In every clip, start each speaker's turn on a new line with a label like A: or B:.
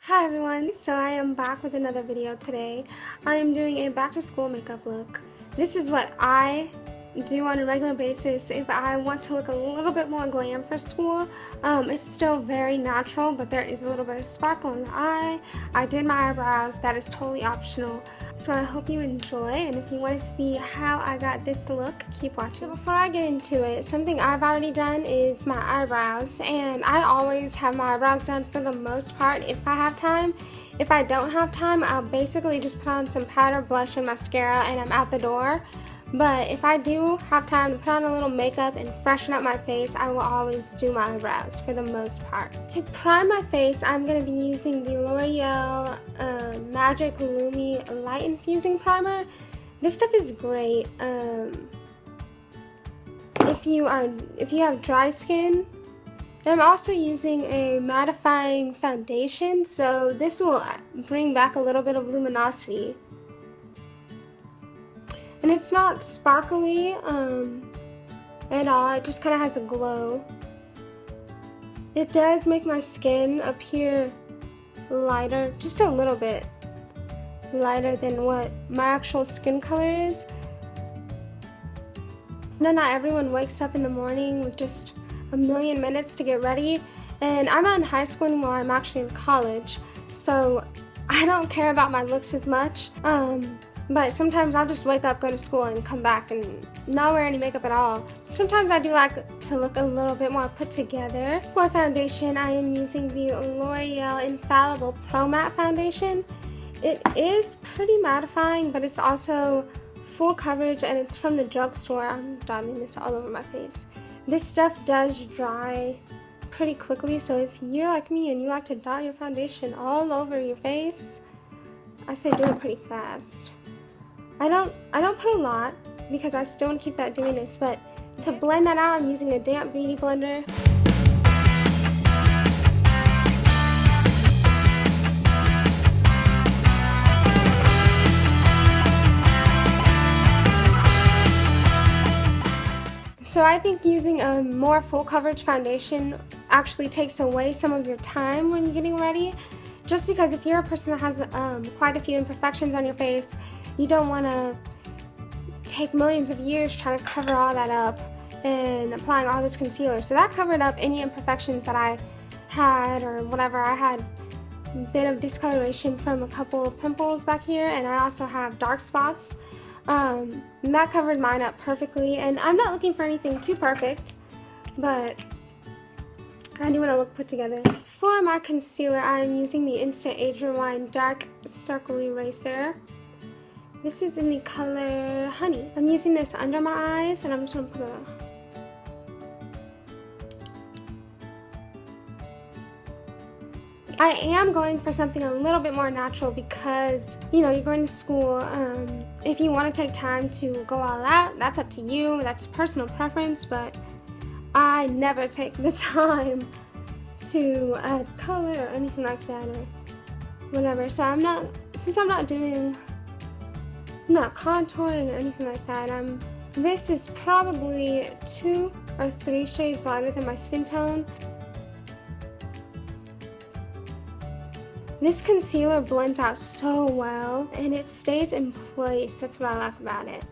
A: Hi everyone, so I am back with another video today. I am doing a back to school makeup look. This is what I do on a regular basis if I want to look a little bit more glam for school. It's still very natural, but there is a little bit of sparkle in the eye. I did my eyebrows, that is totally optional. So I hope you enjoy, and if you want to see how I got this look, keep watching. So before I get into it, something I've already done is my eyebrows, and I always have my eyebrows done for the most part if I have time. If I don't have time, I'll basically just put on some powder, blush, and mascara, and I'm out the door. But if I do have time to put on a little makeup and freshen up my face, I will always do my eyebrows for the most part. To prime my face, I'm going to be using the Loreal Magic Lumi Light Infusing Primer. This stuff is great if you have dry skin. And I'm also using a mattifying foundation, so this will bring back a little bit of luminosity. And it's not sparkly at all, it just kind of has a glow. It does make my skin appear lighter, just a little bit lighter than what my actual skin color is. No, not everyone wakes up in the morning with just a million minutes to get ready, and I'm not in high school anymore, I'm actually in college, so I don't care about my looks as much. But sometimes I'll just wake up, go to school, and come back and not wear any makeup at all. Sometimes I do like to look a little bit more put together. For foundation, I am using the L'Oreal Infallible Pro Matte Foundation. It is pretty mattifying, but it's also full coverage, and it's from the drugstore. I'm dotting this all over my face. This stuff does dry pretty quickly, so if you're like me and you like to dot your foundation all over your face, I say do it pretty fast. I don't put a lot because I still want to keep that dewy-ness, but to blend that out, I'm using a damp beauty blender. So I think using a more full coverage foundation actually takes away some of your time when you're getting ready. Just because if you're a person that has quite a few imperfections on your face, you don't want to take millions of years trying to cover all that up and applying all this concealer. So that covered up any imperfections that I had or whatever. I had a bit of discoloration from a couple of pimples back here, and I also have dark spots. And that covered mine up perfectly, and I'm not looking for anything too perfect, but I do want to look put together. For my concealer, I am using the Instant Age Rewind Dark Circle Eraser. This is in the color Honey. I'm using this under my eyes, and I'm just going to put I am going for something a little bit more natural because, you know, you're going to school. If you want to take time to go all out, that's up to you. That's personal preference, but I never take the time to add color or anything like that or whatever. So I'm not contouring or anything like that. This is probably 2 or 3 shades lighter than my skin tone. This concealer blends out so well and it stays in place. That's what I like about it.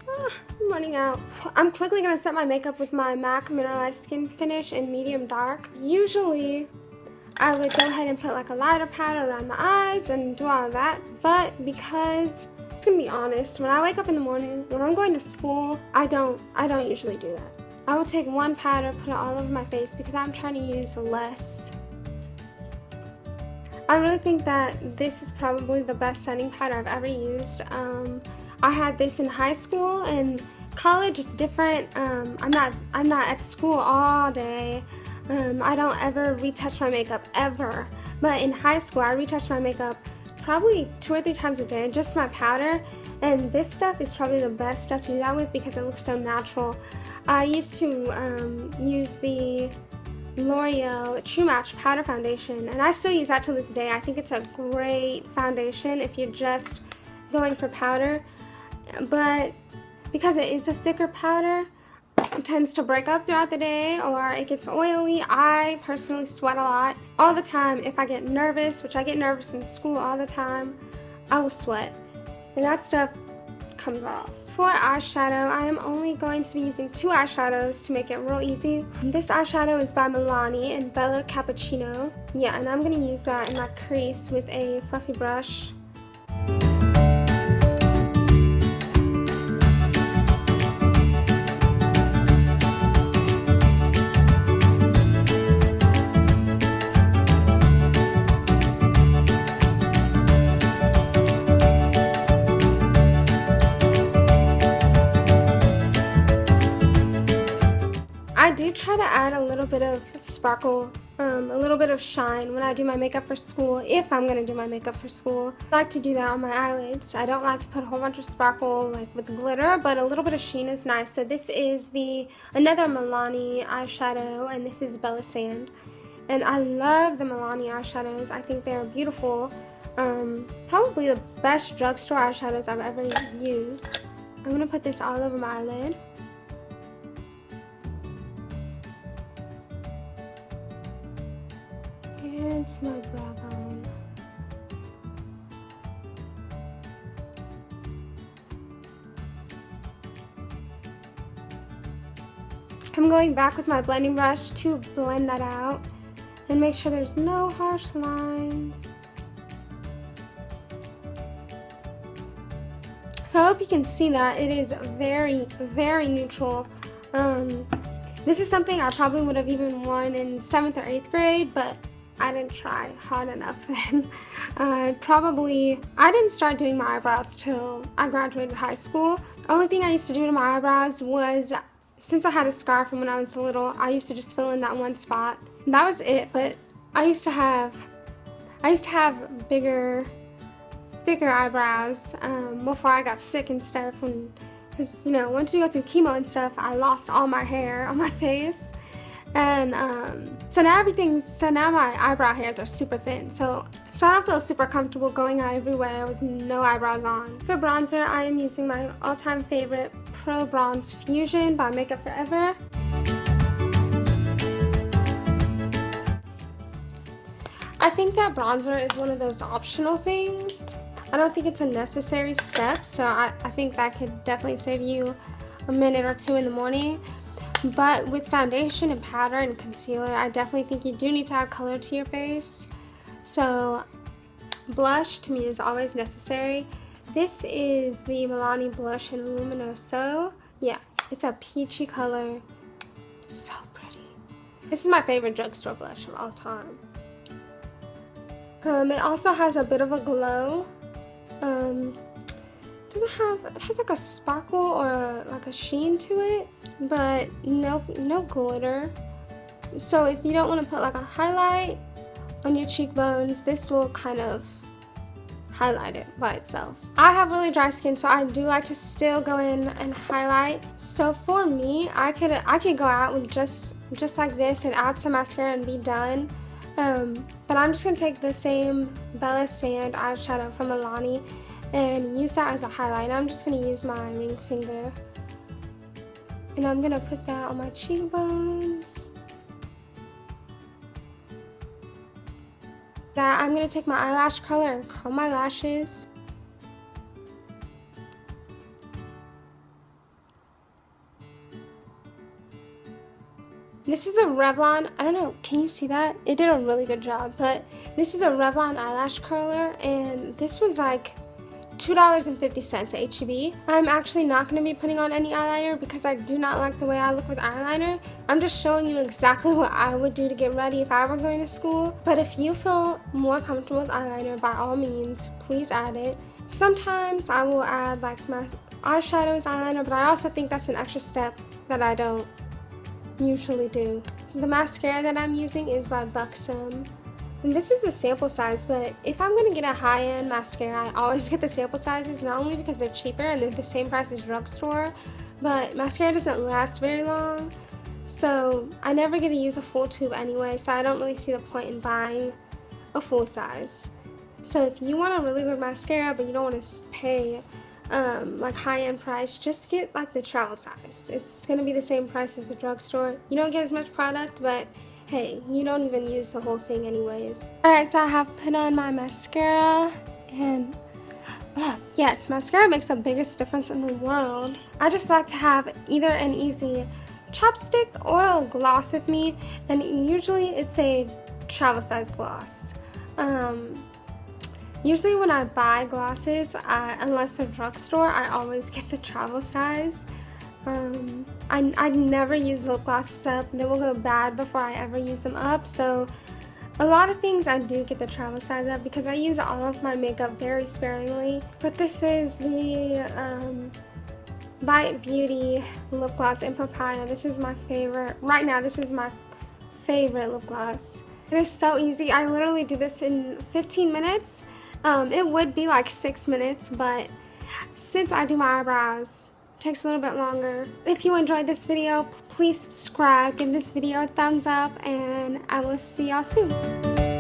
A: I'm running out. I'm quickly going to set my makeup with my MAC Mineralized Skin Finish in medium dark. Usually I would go ahead and put like a lighter powder around my eyes and do all of that, but because, I'm gonna be honest, when I wake up in the morning, when I'm going to school, I don't usually do that. I will take one powder, put it all over my face because I'm trying to use less. I really think that this is probably the best setting powder I've ever used. I had this in high school, and college is different. I'm not at school all day. I don't ever retouch my makeup ever. But in high school, I retouched my makeup probably 2 or 3 times a day, just my powder. And this stuff is probably the best stuff to do that with because it looks so natural. I used to use the L'Oreal True Match Powder Foundation, and I still use that to this day. I think it's a great foundation if you're just going for powder. But because it is a thicker powder, tends to break up throughout the day or it gets oily. I personally sweat a lot all the time. If I get nervous, which I get nervous in school all the time, I will sweat. And that stuff comes off. For eyeshadow, I am only going to be using 2 eyeshadows to make it real easy. This eyeshadow is by Milani and Bella Cappuccino. Yeah, and I'm going to use that in my crease with a fluffy brush. I do try to add a little bit of sparkle, a little bit of shine when I do my makeup for school, if I'm going to do my makeup for school. I like to do that on my eyelids. I don't like to put a whole bunch of sparkle like with glitter, but a little bit of sheen is nice. So this is another Milani eyeshadow, and this is Bella Sand. And I love the Milani eyeshadows. I think they're beautiful. Probably the best drugstore eyeshadows I've ever used. I'm going to put this all over my eyelid. And my brow bone. I'm going back with my blending brush to blend that out and make sure there's no harsh lines. So I hope you can see that it is very, very neutral. This is something I probably would have even worn in 7th or 8th grade, but I didn't try hard enough then. I didn't start doing my eyebrows till I graduated high school. The only thing I used to do to my eyebrows was, since I had a scar from when I was little, I used to just fill in that one spot. And that was it, but I used to have bigger, thicker eyebrows before I got sick and stuff. Because, you know, once you go through chemo and stuff, I lost all my hair on my face. And so now my eyebrow hairs are super thin, so I don't feel super comfortable going out everywhere with no eyebrows on. For bronzer, I am using my all-time favorite Pro Bronze Fusion by Makeup Forever. I think that bronzer is one of those optional things. I don't think it's a necessary step, so I think that could definitely save you a minute or two in the morning. But with foundation and powder and concealer, I definitely think you do need to add color to your face. So blush to me is always necessary. This is the Milani blush in Luminoso. Yeah, it's a peachy color. It's so pretty. This is my favorite drugstore blush of all time. It also has a bit of a glow. It has like a sparkle or like a sheen to it, but no glitter. So if you don't want to put like a highlight on your cheekbones, this will kind of highlight it by itself. I have really dry skin, so I do like to still go in and highlight. So for me, I could go out with just like this and add some mascara and be done. But I'm just gonna take the same Bella Sand eyeshadow from Milani and use that as a highlight. I'm just going to use my ring finger, and I'm going to put that on my cheekbones. I'm going to take my eyelash curler and curl my lashes. This is a Revlon, I don't know, can you see that? It did a really good job, but this is a Revlon eyelash curler, and this was like $2.50 at HEB. I'm actually not going to be putting on any eyeliner because I do not like the way I look with eyeliner. I'm just showing you exactly what I would do to get ready if I were going to school. But if you feel more comfortable with eyeliner, by all means, please add it. Sometimes I will add like my eyeshadows, eyeliner, but I also think that's an extra step that I don't usually do. So the mascara that I'm using is by Buxom. And this is the sample size, but if I'm going to get a high-end mascara, I always get the sample sizes, not only because they're cheaper and they're the same price as drugstore, but mascara doesn't last very long, so I never get to use a full tube anyway, so I don't really see the point in buying a full size. So if you want a really good mascara, but you don't want to pay like high-end price, just get like the travel size. It's gonna be the same price as the drugstore. You don't get as much product, but hey, you don't even use the whole thing anyways. Alright, so I have put on my mascara, and yes, mascara makes the biggest difference in the world. I just like to have either an easy chapstick or a gloss with me, and usually it's a travel size gloss. Usually when I buy glosses, unless they're drugstore, I always get the travel size. I never use lip glosses up. They will go bad before I ever use them up, so a lot of things I do get the travel size up because I use all of my makeup very sparingly. But this is the Bite Beauty lip gloss in Papaya. This is my favorite. Right now, this is my favorite lip gloss. It is so easy. I literally do this in 15 minutes. It would be like 6 minutes, but since I do my eyebrows, it takes a little bit longer. If you enjoyed this video, please subscribe, give this video a thumbs up, and I will see y'all soon.